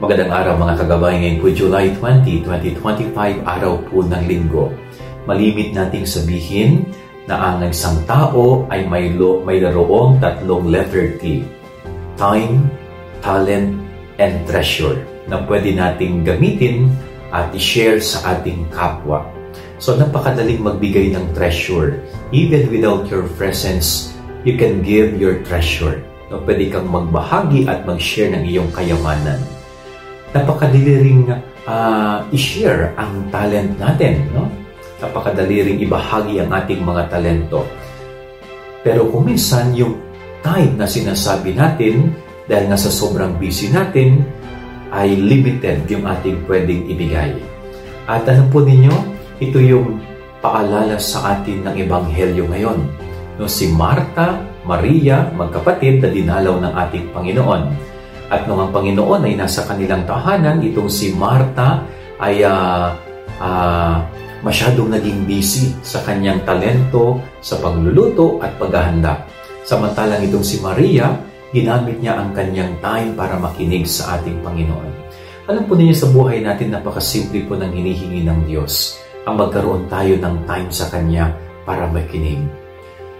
Magandang araw mga kagabay, ngayon po July 20, 2025, araw po ng linggo. Malimit nating sabihin na ang isang tao ay may laroong tatlong letter T. Time, talent, and treasure na pwede nating gamitin at i-share sa ating kapwa. So napakadaling magbigay ng treasure. Even without your presence, you can give your treasure. No, pwede kang magbahagi at mag-share ng iyong kayamanan. Napakadali ring i-share ang talent natin, no? Napakadali ring ibahagi ang ating mga talento. Pero kung minsan yung time na sinasabi natin, dahil nga sa sobrang busy natin, ay limited yung ating pwedeng ibigay. At alam po ninyo, ito yung paalala sa atin ng Ebanghelyo ngayon. No, si Marta, Maria, magkapatid na dinalaw ng ating Panginoon. At nung ang Panginoon ay nasa kanilang tahanan, itong si Marta ay masyadong naging busy sa kanyang talento, sa pagluluto at paghahanda. Samantalang itong si Maria, ginamit niya ang kanyang time para makinig sa ating Panginoon. Alam po ninyo sa buhay natin, napakasimple po ng hinihingi ng Diyos ang magkaroon tayo ng time sa Kanya para makinig.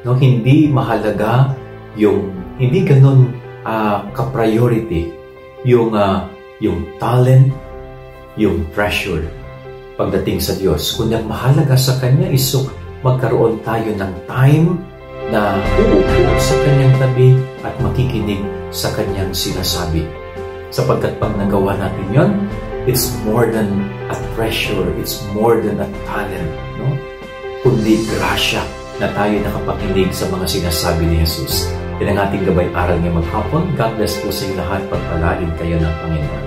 No, hindi mahalaga hindi ganun ka-priority yung talent, yung treasure pagdating sa Diyos. Kung ang mahalaga sa Kanya is magkaroon tayo ng time na uupo sa Kanyang tabi at makikinig sa Kanyang sinasabi. Sapagkat pag nagawa natin yon, it's more than a treasure, it's more than a talent, no? Kundi grasya na tayo nakapakinig sa mga sinasabi ni Jesus. Yan ang ating gabay aral ngayong maghapon. God bless po sa inyo lahat. Pagpalain kayo ng Panginoon.